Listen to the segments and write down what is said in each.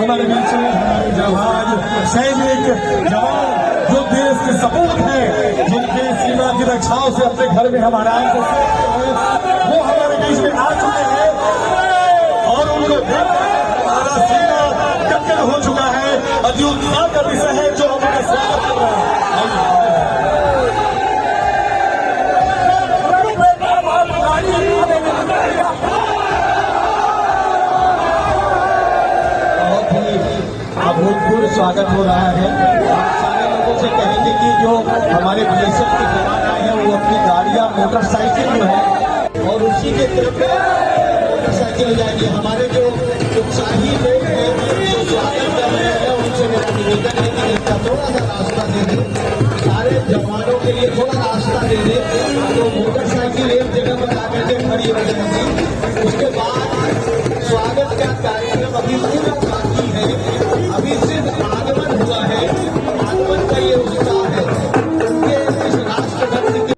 हमारे बीच में हमारे जवान सैनिक जवान जो देश के सपूत हैं, जिनके सीमा की रक्षाओं से अपने घर में हम आराम से वो हमारे बीच में आ चुके हैं और उनको हमारा सीमा कक्कड़ हो चुका है। अति उत्साह का विषय है जो हमारे स्वागत कर रहा है। अभूतपूर्व स्वागत हो रहा है। सारे लोगों से कहेंगे कि जो हमारे बीएसएफ के जवान आए हैं वो अपनी गाड़ियां मोटरसाइकिल जो है और उसी के तरफ मोटरसाइकिल हो जाएगी। हमारे जो उत्साही लोग हैं जो स्वागत कर रहे हैं उनसे मेरा निवेदन है कि इसका थोड़ा सा रास्ता दे दें, सारे जवानों के लिए थोड़ा रास्ता दे दें। तो मोटरसाइकिल एक जगह पर आकर के खड़ी हो जाएगी। उसके बाद स्वागत का कार्यक्रम अभी पूरा बाकी है, अभी सिर्फ आगमन हुआ है। आगमन का ये उत्साह है उनके इस राष्ट्रभक्ति के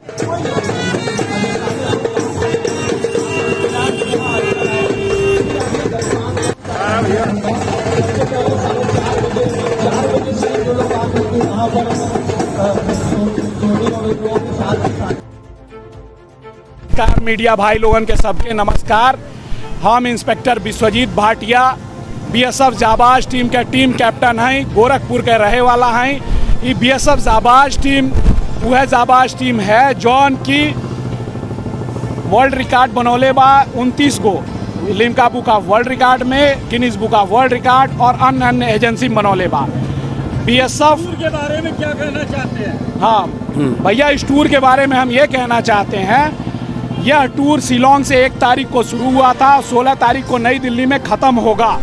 नमस्कार मीडिया भाई लोगन के सबके नमस्कार। हम इंस्पेक्टर विश्वजीत भाटिया बीएसएफ जाबाज टीम के टीम कैप्टन हैं, गोरखपुर के रहे वाला हैं। ये बीएसएफ जाबाज टीम वह जाबाज टीम है जौन की वर्ल्ड रिकॉर्ड बनौले बा 29 गो Limca book of world record में, Guinness book of world record और अन्य एजेंसी बनौले बा। बीएसएफ के बारे में क्या कहना चाहते हैं? हाँ भैया, इस टूर के बारे में हम ये कहना चाहते हैं, यह टूर शिलोंग से 1 तारीख को शुरू हुआ था, 16 तारीख को नई दिल्ली में ख़त्म होगा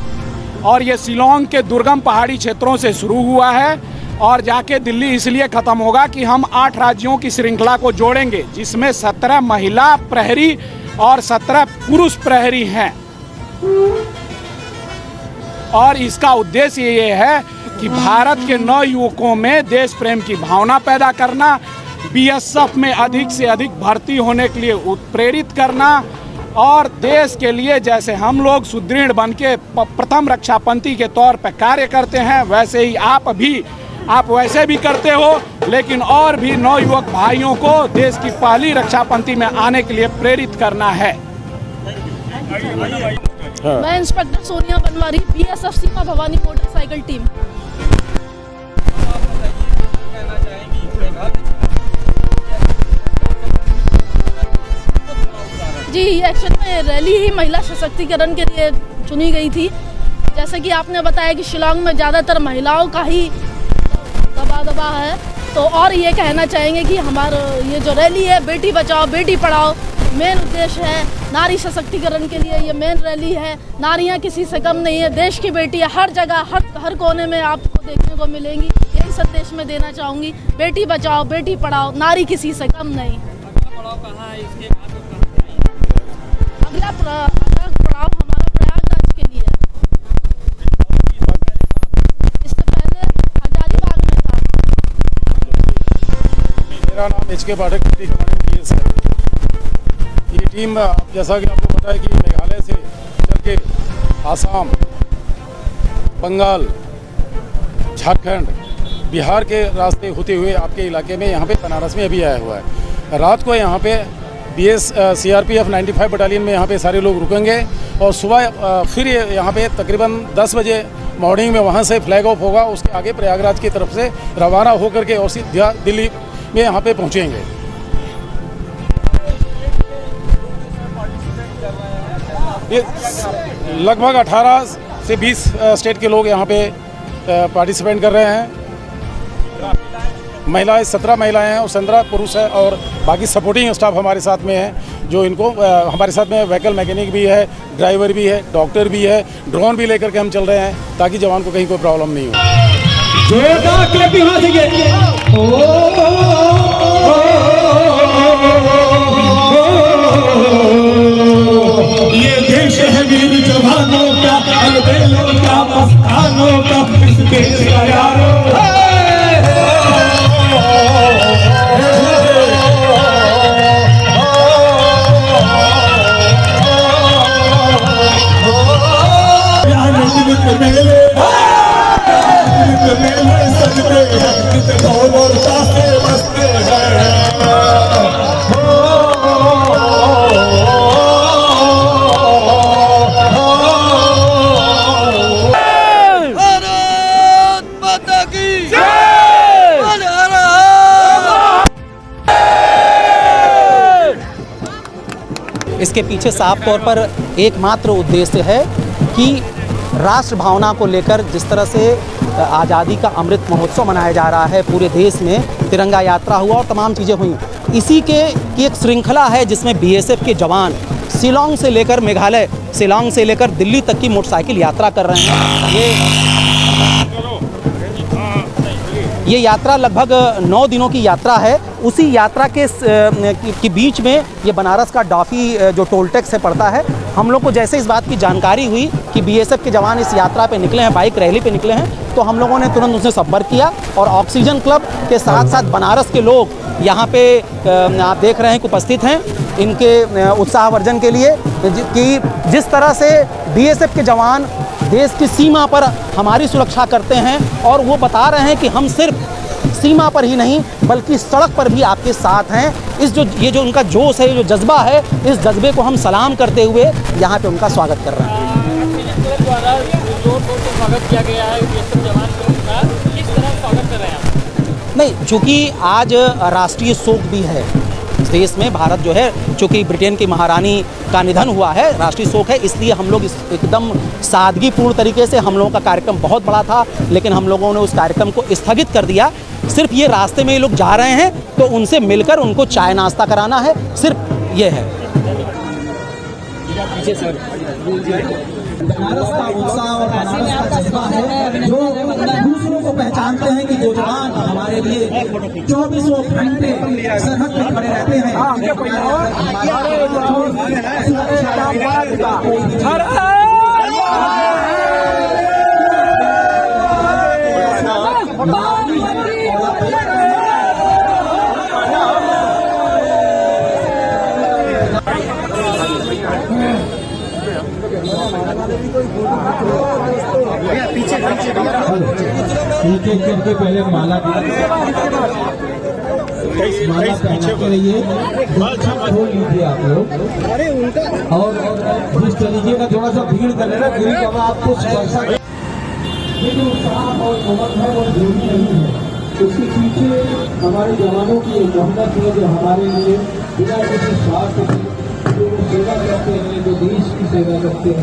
और ये शिलोंग के दुर्गम पहाड़ी क्षेत्रों से शुरू हुआ है और जाके दिल्ली इसलिए ख़त्म होगा कि हम 8 राज्यों की श्रृंखला को जोड़ेंगे, जिसमें 17 महिला प्रहरी और 17 पुरुष प्रहरी हैं। और इसका उद्देश्य ये है कि भारत के नवयुवकों में देश प्रेम की भावना पैदा करना, बीएसएफ में अधिक से अधिक भर्ती होने के लिए प्रेरित करना और देश के लिए जैसे हम लोग सुदृढ़ बन के प्रथम रक्षापंथी के तौर पर कार्य करते हैं, वैसे ही आप वैसे भी करते हो, लेकिन और भी नवयुवक भाइयों को देश की पहली रक्षापंथी में आने के लिए प्रेरित करना है। मैं इंस्पेक्टर सोनिया बनवारी, बीएसएफ सीमा भवानी मोटरसाइकिल टीम। जी, एक्चुअली में रैली ही महिला सशक्तिकरण के लिए चुनी गई थी। जैसे कि आपने बताया कि शिलोंग में ज़्यादातर महिलाओं का ही दबा है, तो और ये कहना चाहेंगे कि हमारा ये जो रैली है बेटी बचाओ बेटी पढ़ाओ मेन उद्देश्य है, नारी सशक्तिकरण के लिए ये मेन रैली है। नारियां किसी से कम नहीं है, देश की बेटियां हर जगह हर कोने में आपको देखने को मिलेंगी। यही संदेश मैं देना चाहूँगी, बेटी बचाओ बेटी पढ़ाओ, नारी किसी से कम नहीं। अगला पड़ाव हमारा प्रयागराज के लिए है। इससे पहले हजारीबाग में था। मेरा नाम एचके पाठक है। ये टीम जैसा कि आपको पता है कि मेघालय से चल के आसाम, बंगाल, झारखंड, बिहार के रास्ते होते हुए आपके इलाके में यहाँ पे बनारस में अभी आया हुआ है। रात को यहाँ पे सीआरपीएफ 95 बटालियन में यहाँ पे सारे लोग रुकेंगे और सुबह फिर यहाँ पे तकरीबन 10 बजे मॉर्निंग में वहाँ से फ्लैग ऑफ होगा। उसके आगे प्रयागराज की तरफ से रवाना होकर के और सीधा दिल्ली में यहाँ पे पहुँचेंगे। ये लगभग 18 से 20 स्टेट के लोग यहाँ पे पार्टिसिपेट कर रहे हैं। महिलाएं 17 महिलाएं हैं और 17 पुरुष हैं और बाकी सपोर्टिंग स्टाफ हमारे साथ में है, जो इनको हमारे साथ में व्हीकल मैकेनिक भी है, ड्राइवर भी है, डॉक्टर भी है, ड्रोन भी लेकर के हम चल रहे हैं ताकि जवान को कहीं कोई प्रॉब्लम नहीं हो। ये देश है वीर जवानों का, अलबेलों का, मस्तानों का, इस देश का यारो। मेले इसके पीछे साफ तौर पर एकमात्र उद्देश्य है कि राष्ट्र भावना को लेकर जिस तरह से आज़ादी का अमृत महोत्सव मनाया जा रहा है, पूरे देश में तिरंगा यात्रा हुआ और तमाम चीज़ें हुई, इसी की एक श्रृंखला है जिसमें बीएसएफ के जवान शिलांग से लेकर मेघालय, शिलांग से लेकर दिल्ली तक की मोटरसाइकिल यात्रा कर रहे हैं। ये यात्रा लगभग 9 दिनों की यात्रा है। उसी यात्रा के बीच में ये बनारस का डाफी जो टोल टैक्स है पड़ता है। हम लोग को जैसे इस बात की जानकारी हुई कि बीएसएफ के जवान इस यात्रा पे निकले हैं, बाइक रैली पे निकले हैं, तो हम लोगों ने तुरंत उनसे संपर्क किया और ऑक्सीजन क्लब के साथ साथ बनारस के लोग यहाँ पे आप देख रहे हैं कि उपस्थित हैं इनके उत्साहवर्धन के लिए कि जिस तरह से बीएसएफ के जवान देश की सीमा पर हमारी सुरक्षा करते हैं और वो बता रहे हैं कि हम सिर्फ सीमा पर ही नहीं बल्कि सड़क पर भी आपके साथ हैं। ये जो उनका जोश है, ये जो जज्बा है, इस जज्बे को हम सलाम करते हुए यहाँ पे उनका स्वागत कर रहे हैं। द्वारा स्वागत किया गया है, जवान का किस तरह स्वागत कर रहे हैं आप? नहीं, चूँकि आज राष्ट्रीय शोक भी है देश में, भारत जो है चूँकि ब्रिटेन की महारानी का निधन हुआ है, राष्ट्रीय शोक है, इसलिए हम लोग एकदम सादगीपूर्ण तरीके से, हम लोगों का कार्यक्रम बहुत बड़ा था लेकिन हम लोगों ने उस कार्यक्रम को स्थगित कर दिया। सिर्फ ये रास्ते में ये लोग जा रहे हैं तो उनसे मिलकर उनको चाय नाश्ता कराना है, सिर्फ ये है। बनारस का उत्साह और बनारस का जज्बा है जो दूसरों को पहचानते हैं कि जो जवान हमारे लिए 24 घंटे सरहद पर खड़े रहते हैं। पीछे करके पहले माला पहनाते रहिए, खोल लीजिए आप लोग और जिस तरीके का थोड़ा सा भीड़ कर लेना पूरी कमा आपको सुरक्षा, लेकिन उत्साह और उमंग है वो जरूरी नहीं है। उसके पीछे हमारे जवानों की एक मेहनत है जो हमारे लिए बिना किसी स्वार्थ के जो सेवा करते हैं, जो देश की सेवा करते हैं।